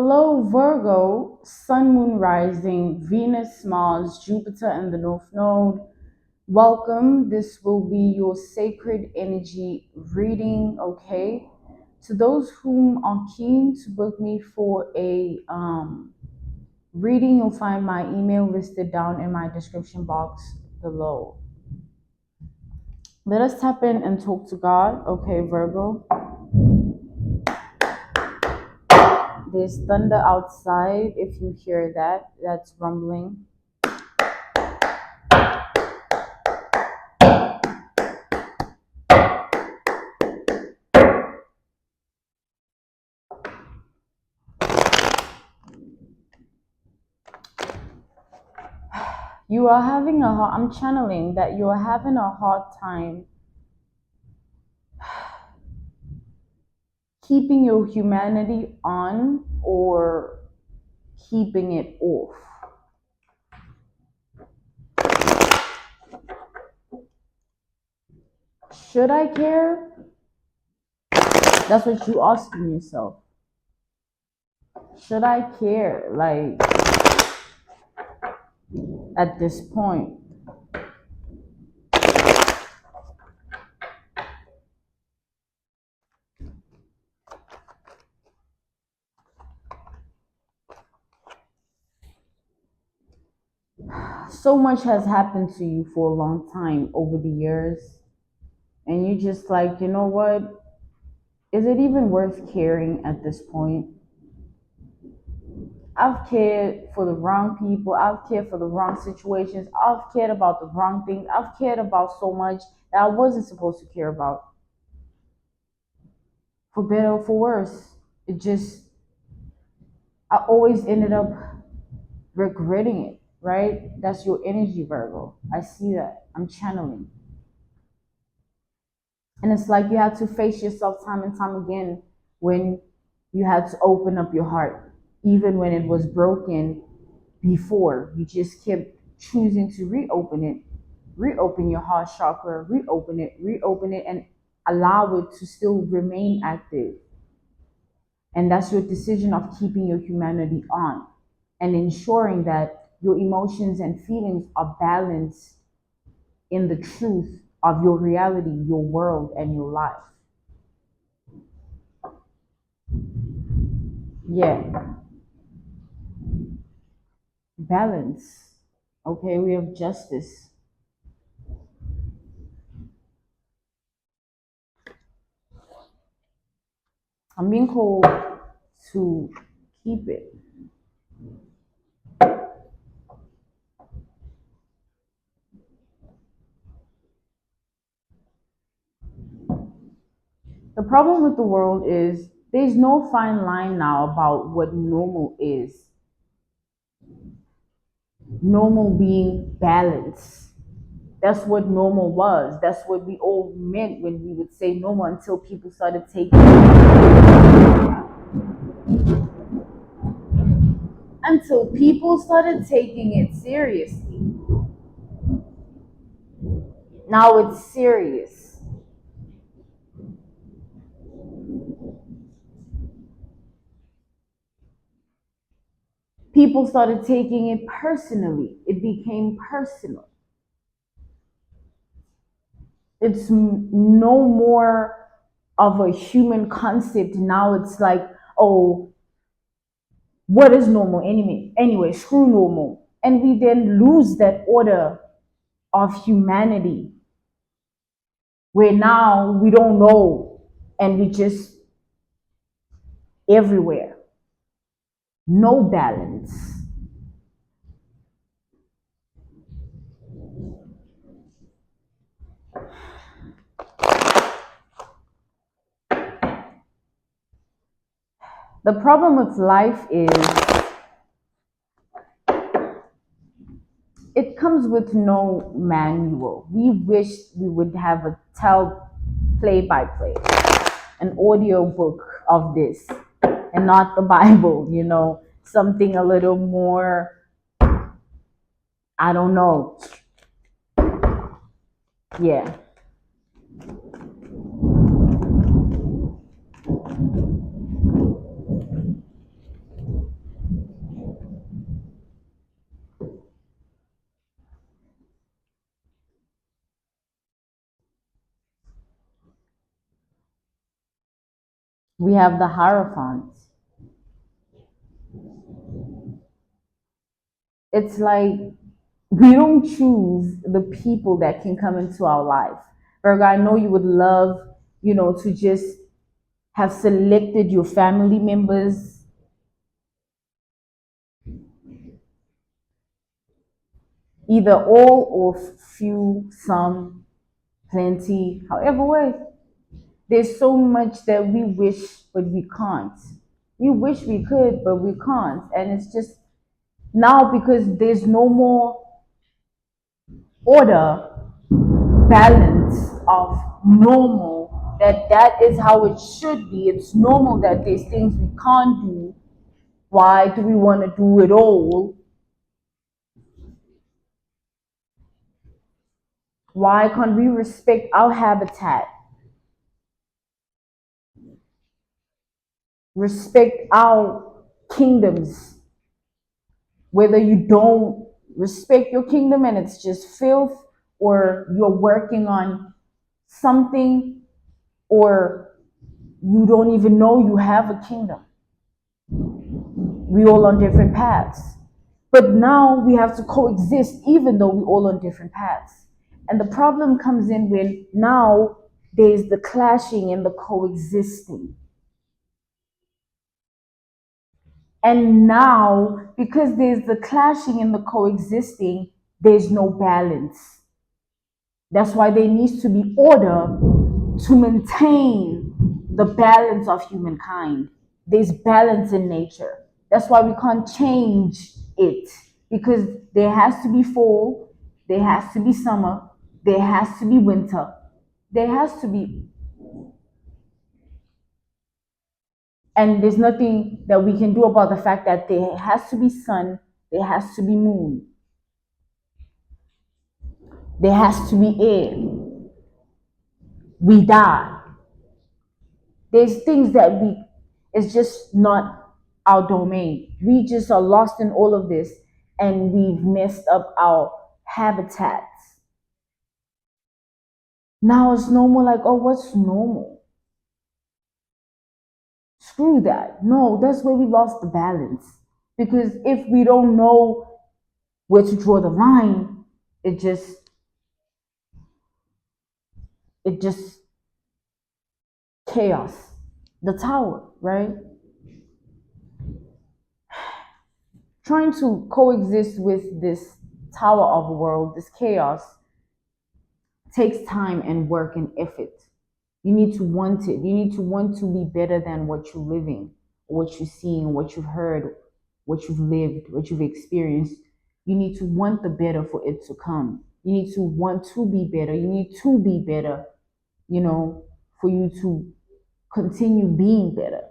Hello, Virgo, Sun, Moon, Rising, Venus, Mars, Jupiter, and the North Node. Welcome. This will be your sacred energy reading, okay? To those whom are keen to book me for a reading, you'll find my email listed down in my description box below. Let us tap in and talk to God, okay, Virgo? There's thunder outside. If you hear that, that's rumbling. You are having I'm channeling that you are having a hard time keeping your humanity on or keeping it off. Should I care? That's what you asking yourself. Should I care? Like, at this point. So much has happened to you for a long time over the years. And you just like, you know what? Is it even worth caring at this point? I've cared for the wrong people. I've cared for the wrong situations. I've cared about the wrong things. I've cared about so much that I wasn't supposed to care about. For better or for worse. I always ended up regretting it, right? That's your energy, Virgo. I see that. I'm channeling. And it's like you had to face yourself time and time again when you had to open up your heart, even when it was broken before. You just kept choosing to reopen your heart chakra, reopen it, and allow it to still remain active. And that's your decision of keeping your humanity on and ensuring that your emotions and feelings are balanced in the truth of your reality, your world, and your life. Yeah, balance. Okay, we have justice. I'm being called to keep it. The problem with the world is there's no fine line now about what normal is. Normal being balance. That's what normal was. That's what we all meant when we would say normal until people started taking it seriously. Now it's serious. People started taking it personally. It became personal. It's no more of a human concept. Now it's like, oh, what is normal anyway, screw normal. And we then lose that order of humanity where now we don't know and we just everywhere. No balance. The problem with life is it comes with no manual. We wish we would have a play by play, an audio book of this, and not the Bible, something a little more, I don't know. Yeah. We have the Hierophant. It's like we don't choose the people that can come into our life. Virgo, I know you would love, to just have selected your family members, either all or few, some, plenty, however way. There's so much that we wish, but we can't. We wish we could, but we can't. And it's just now because there's no more order, balance of normal, that is how it should be. It's normal that there's things we can't do. Why do we want to do it all? Why can't we respect our habitat, respect our kingdoms? Whether you don't respect your kingdom and it's just filth, or you're working on something, or you don't even know you have a kingdom. We all on different paths. But now we have to coexist even though we all on different paths. And the problem comes in when now there's the clashing and the coexisting. And now, because there's the clashing and the coexisting, there's no balance. That's why there needs to be order to maintain the balance of humankind. There's balance in nature. That's why we can't change it, because there has to be fall, there has to be summer, there has to be winter, there has to be, and there's nothing that we can do about the fact that there has to be sun, there has to be moon, there has to be air. We die. There's things that it's just not our domain. We just are lost in all of this, and we've messed up our habitats. Now it's normal, like, oh, what's normal? Screw that. No, that's where we lost the balance. Because if we don't know where to draw the line, it just chaos. The tower, right? Trying to coexist with this tower of a world, this chaos, takes time and work and effort. You need to want it. You need to want to be better than what you're living, what you're seeing, what you've heard, what you've lived, what you've experienced. You need to want the better for it to come. You need to want to be better. You need to be better, for you to continue being better.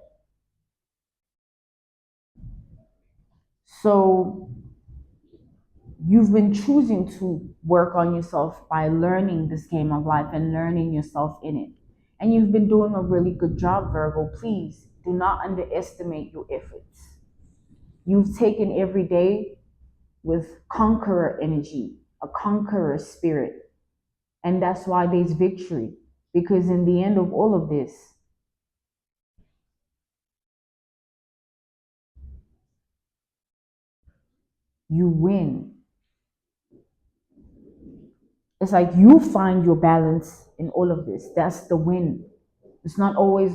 So you've been choosing to work on yourself by learning this game of life and learning yourself in it. And you've been doing a really good job, Virgo. Please do not underestimate your efforts. You've taken every day with conqueror energy, a conqueror spirit. And that's why there's victory. Because in the end of all of this, you win. It's like you find your balance in all of this. That's the win. It's not always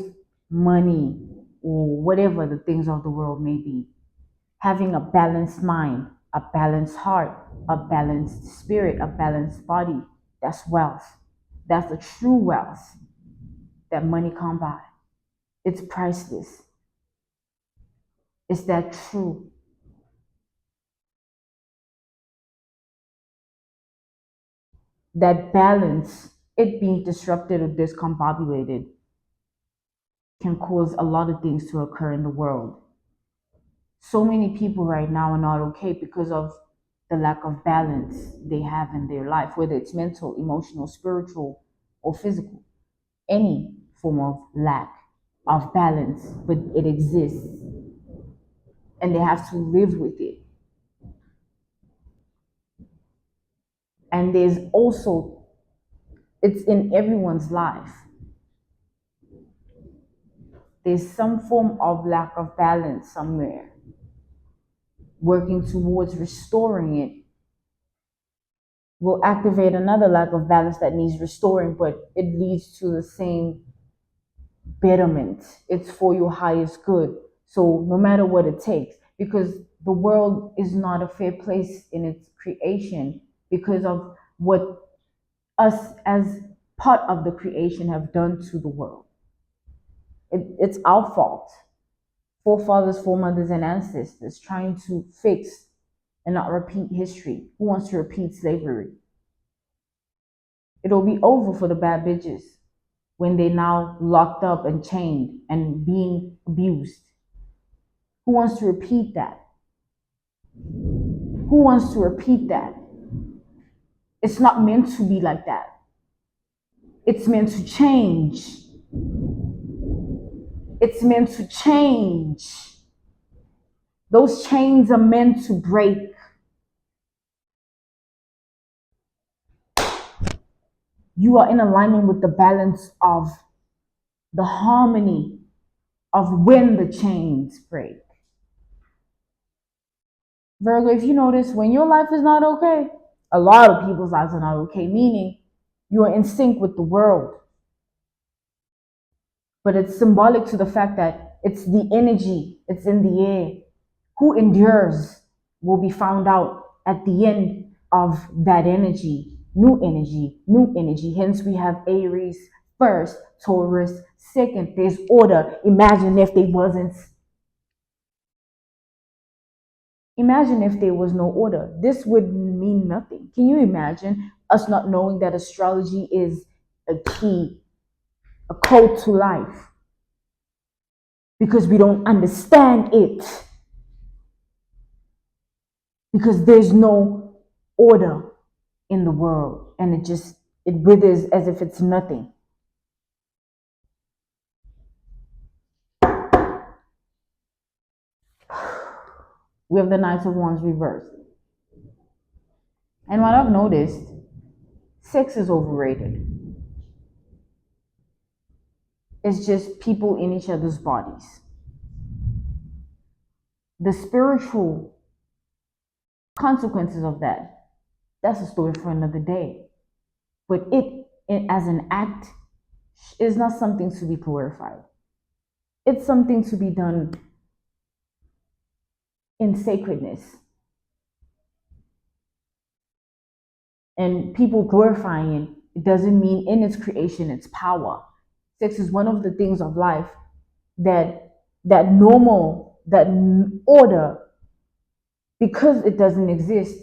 money or whatever the things of the world may be. Having a balanced mind, a balanced heart, a balanced spirit, a balanced body, that's wealth. That's the true wealth that money can't buy. It's priceless. It's that true. That balance, it being disrupted or discombobulated, can cause a lot of things to occur in the world. So many people right now are not okay because of the lack of balance they have in their life, whether it's mental, emotional, spiritual, or physical. Any form of lack of balance, but it exists and they have to live with it. And there's also, it's in everyone's life. there's some form of lack of balance somewhere. Working towards restoring it will activate another lack of balance that needs restoring, but it leads to the same betterment. It's for your highest good. So no matter what it takes, because the world is not a fair place in its creation because of what us as part of the creation have done to the world. It's our fault. Forefathers, foremothers, and ancestors trying to fix and not repeat history. Who wants to repeat slavery? It'll be over for the bad bitches when they now locked up and chained and being abused. Who wants to repeat that? Who wants to repeat that? It's not meant to be like that. It's meant to change. It's meant to change. Those chains are meant to break. You are in alignment with the balance of the harmony of when the chains break. Virgo, if you notice, when your life is not okay, a lot of people's lives are not okay, meaning you are in sync with the world. But it's symbolic to the fact that it's the energy, it's in the air. Who endures will be found out at the end of that energy. New energy, new energy. Hence, we have Aries first, Taurus second. There's order. Imagine if there wasn't. Imagine if there was no order. This would mean nothing. Can you imagine us not knowing that astrology is a key, a code to life? Because we don't understand it. Because there's no order in the world, and it withers as if it's nothing. We have the Knight of Wands reversed. And what I've noticed, sex is overrated. It's just people in each other's bodies. The spiritual consequences of that's a story for another day. But it as an act is not something to be glorified. It's something to be done in sacredness. And people glorifying it doesn't mean in its creation, its power. Sex is one of the things of life that normal, that order, because it doesn't exist,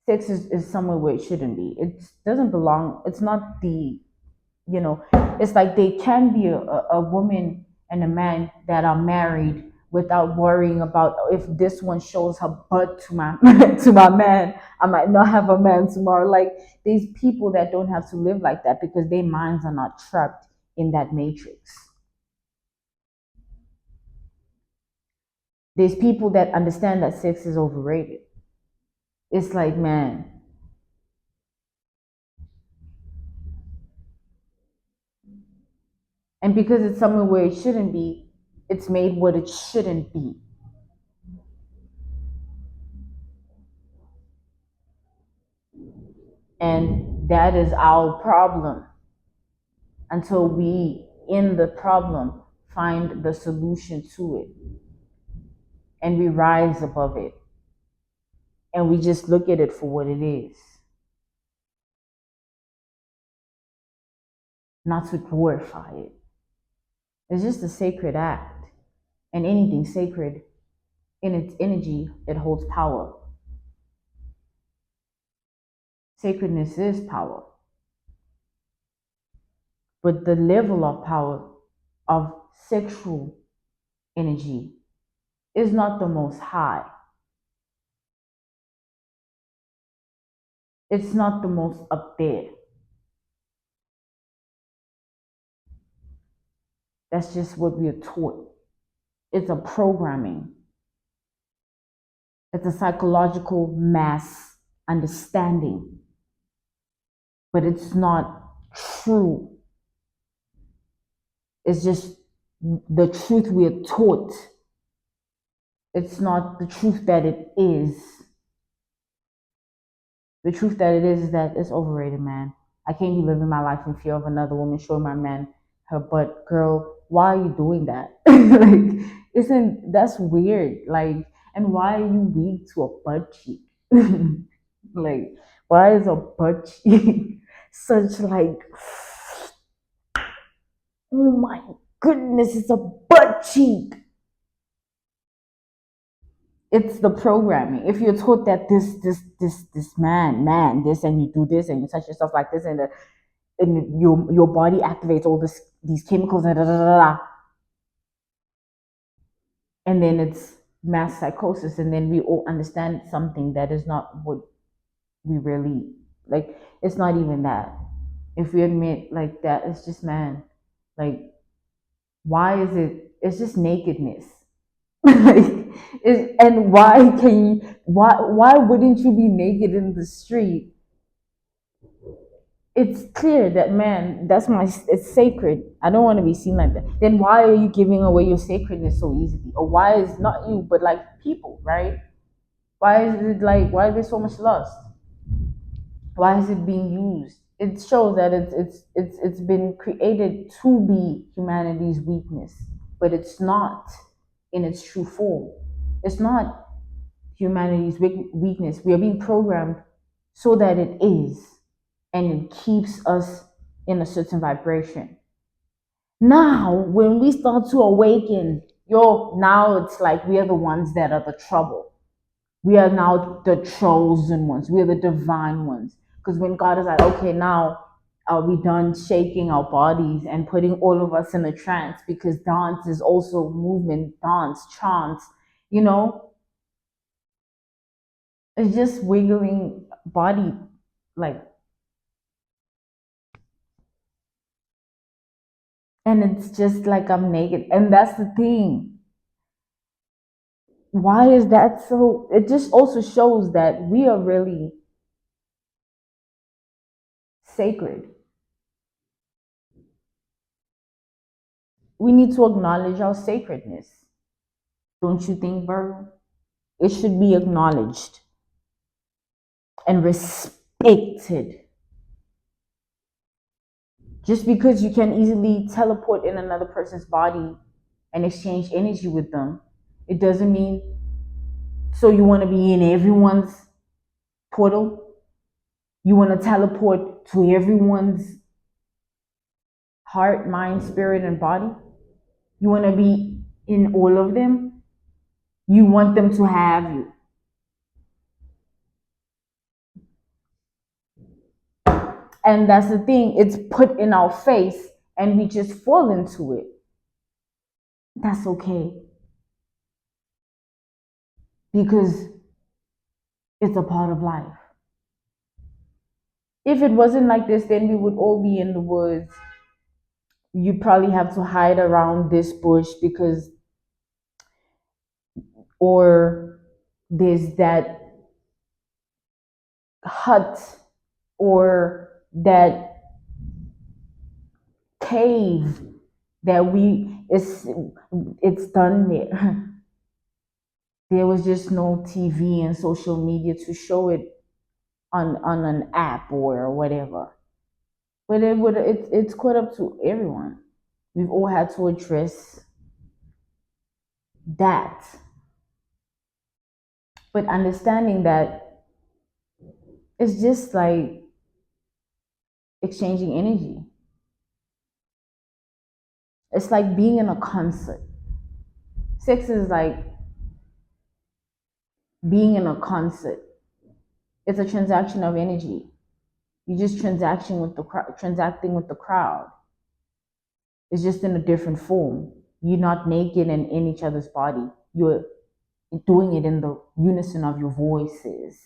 sex is somewhere where it shouldn't be. It doesn't belong. It's not it's like they can be a woman and a man that are married without worrying about if this one shows her butt to my to my man, I might not have a man tomorrow. Like, these people that don't have to live like that because their minds are not trapped in that matrix. There's people that understand that sex is overrated. It's like, man, and because it's somewhere where it shouldn't be, it's made what it shouldn't be. And that is our problem. Until we, in the problem, find the solution to it. And we rise above it. And we just look at it for what it is. Not to glorify it. It's just a sacred act. And anything sacred, in its energy, it holds power. Sacredness is power. But the level of power of sexual energy is not the most high. It's not the most up there. That's just what we are taught. It's a programming. It's a psychological mass understanding. But it's not true. It's just the truth we're taught. It's not the truth that it is. The truth that it is that it's overrated, man. I can't be living my life in fear of another woman showing my man her butt. Girl, why are you doing that? Like, isn't that's weird? Like, and why are you weak to a butt cheek? Like, why is a butt cheek such like, oh my goodness, it's a butt cheek. It's the programming. If you're taught that this man, this, and you do this and you touch yourself like this, and your body activates all these chemicals and da, da, da, da, and then it's mass psychosis, and then we all understand something that is not what we really like. It's not even that. If we admit like that, it's just man. Like, why is it? It's just nakedness. Like, and why can you? Why wouldn't you be naked in the street? It's clear that man, that's my, it's sacred. I don't want to be seen like that. Then why are you giving away your sacredness so easily? Or why is not you but like people, right? Why is it like, why is there so much lust? Why is it being used? It shows that it's been created to be humanity's weakness, but it's not in its true form. It's not humanity's weakness. We are being programmed so that it is, and it keeps us in a certain vibration. Now, when we start to awaken, now it's like we are the ones that are the trouble. We are now the chosen ones. We are the divine ones. Because when God is like, okay, now are we done shaking our bodies and putting all of us in a trance? Because dance is also movement, dance, chant, you know, it's just wiggling body, like, and it's just like I'm naked. And that's the thing. Why is that so? It just also shows that we are really sacred. We need to acknowledge our sacredness. Don't you think, Virgo? It should be acknowledged and respected. Just because you can easily teleport in another person's body and exchange energy with them, it doesn't mean so you want to be in everyone's portal. You want to teleport to everyone's heart, mind, spirit, and body. You want to be in all of them. You want them to have you. And that's the thing, it's put in our face and we just fall into it. That's okay. Because it's a part of life. If it wasn't like this, then we would all be in the woods. You probably have to hide around this bush because, or there's that hut or that cave that it's done there. There was just no TV and social media to show it on an app or whatever. But it's caught up to everyone. We've all had to address that. But understanding that it's just like exchanging energy. It's like being in a concert. Sex is like being in a concert. It's a transaction of energy. You're just transacting with the crowd. It's just in a different form. You're not naked and in each other's body. You're doing it in the unison of your voices.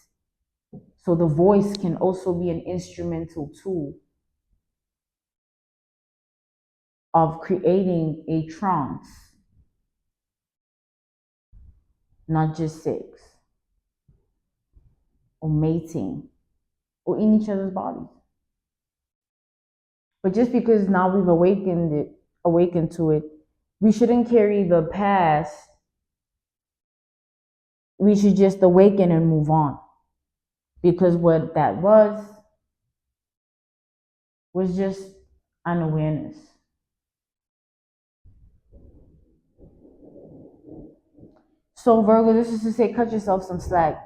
So the voice can also be an instrumental tool of creating a trance, not just sex or mating or in each other's bodies. But just because now we've awakened to it, We shouldn't carry the past. We should just awaken and move on. Because what that was just unawareness. So Virgo, this is to say, cut yourself some slack.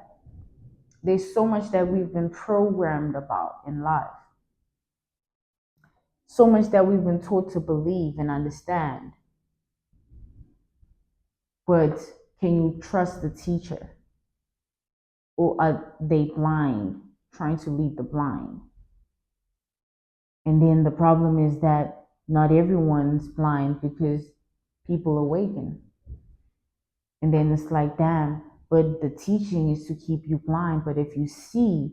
There's so much that we've been programmed about in life. So much that we've been taught to believe and understand. But can you trust the teacher? Or are they blind, trying to lead the blind? And then the problem is that not everyone's blind because people awaken. And then it's like, damn, but the teaching is to keep you blind. But if you see,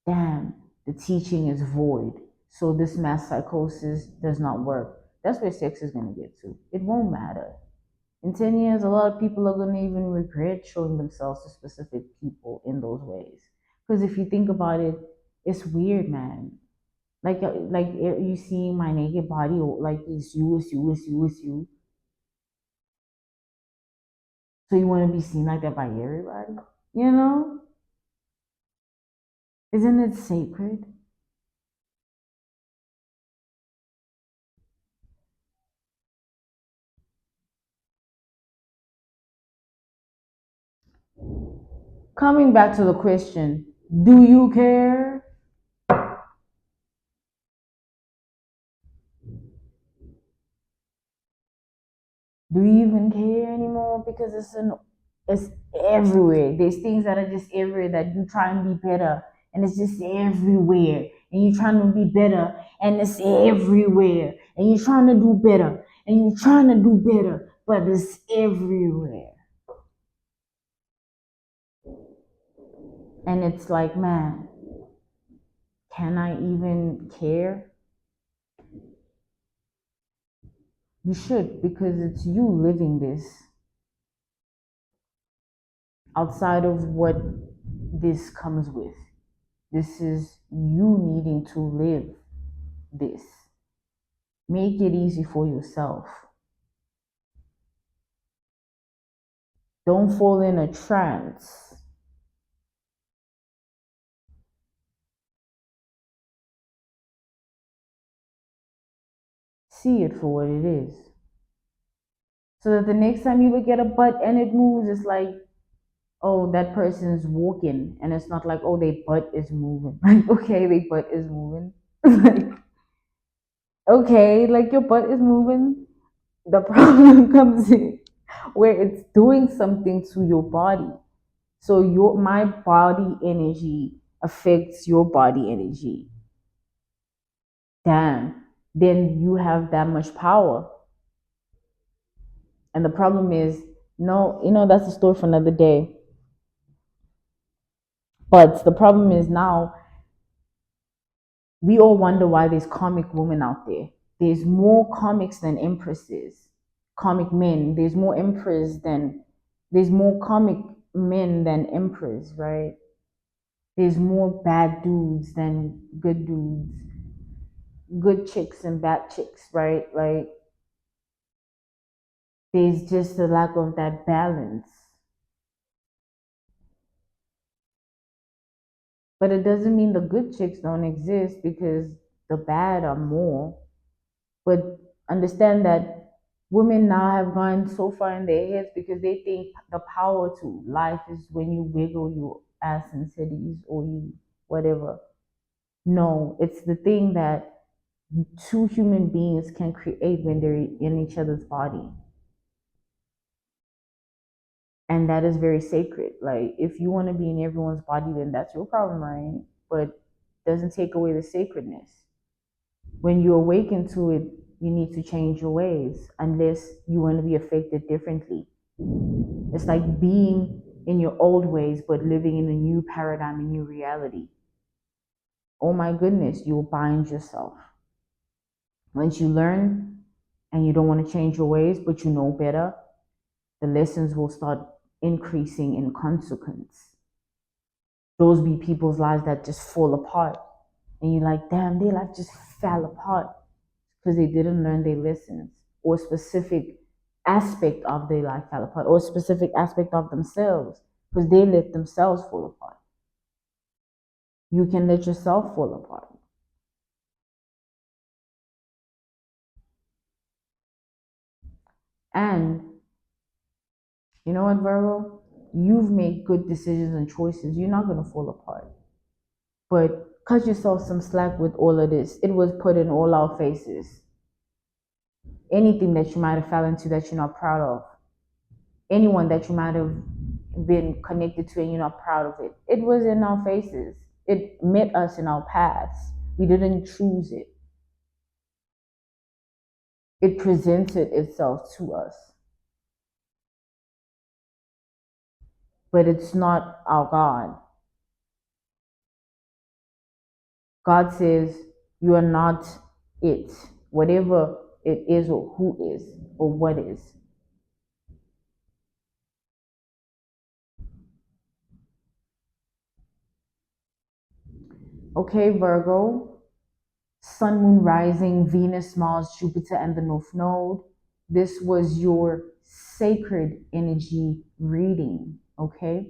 damn, the teaching is void. So this mass psychosis does not work. That's where sex is going to get to. It won't matter. In 10 years, a lot of people are going to even regret showing themselves to specific people in those ways. Because if you think about it, it's weird, man. Like you see my naked body, like it's you, it's you, it's you, it's you. So you want to be seen like that by everybody? You know? Isn't it sacred? Coming back to the question, do you care? Do you even care anymore? Because it's everywhere. There's things that are just everywhere that you try and be better, and it's just everywhere. And you're trying to be better, and it's everywhere. And you're trying to do better, and you're trying to do better, but it's everywhere. And it's like, man, can I even care? You should, because it's you living this outside of what this comes with. This is you needing to live this. Make it easy for yourself. Don't fall in a trance. See it for what it is. So that the next time you look at a butt and it moves, it's like, oh, that person's walking. And it's not like, oh, their butt is moving. Like, okay, their butt is moving. Like, okay, like your butt is moving. The problem comes in where it's doing something to your body. So my body energy affects your body energy. Damn, then you have that much power. And the problem is, no, that's a story for another day. But the problem is now we all wonder why there's comic women out there. There's more comics than empresses, comic men. There's more comic men than emperors, right? There's more bad dudes than good dudes, good chicks and bad chicks, right? Like there's just a lack of that balance. But it doesn't mean the good chicks don't exist because the bad are more. But understand that women now have gone so far in their heads because they think the power to life is when you wiggle your ass in cities or you whatever. No, it's the thing that two human beings can create when they're in each other's body. And that is very sacred. Like if you want to be in everyone's body, then that's your problem, right? But doesn't take away the sacredness. When you awaken to it, you need to change your ways unless you want to be affected differently. It's like being in your old ways but living in a new paradigm, a new reality. Oh my goodness, you will bind yourself. Once you learn and you don't want to change your ways, but you know better, the lessons will start increasing in consequence. Those be people's lives that just fall apart. And you're like, damn, their life just fell apart because they didn't learn their lessons. or a specific aspect of their life fell apart, or a specific aspect of themselves, because they let themselves fall apart. You can let yourself fall apart. And you know what, Virgo? You've made good decisions and choices. You're not going to fall apart. But cut yourself some slack with all of this. It was put in all our faces. Anything that you might have fell into that you're not proud of, anyone that you might have been connected to and you're not proud of it, it was in our faces. It met us in our paths. We didn't choose it. It presented itself to us. But it's not our God. God says you are not it, whatever it is, or who is, or what is. Okay, Virgo, Sun, Moon, Rising, Venus, Mars, Jupiter, and the North Node. This was your sacred energy reading, okay?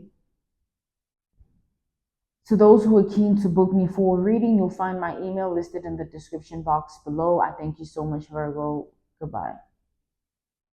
To those who are keen to book me for a reading, you'll find my email listed in the description box below. I thank you so much, Virgo. Goodbye.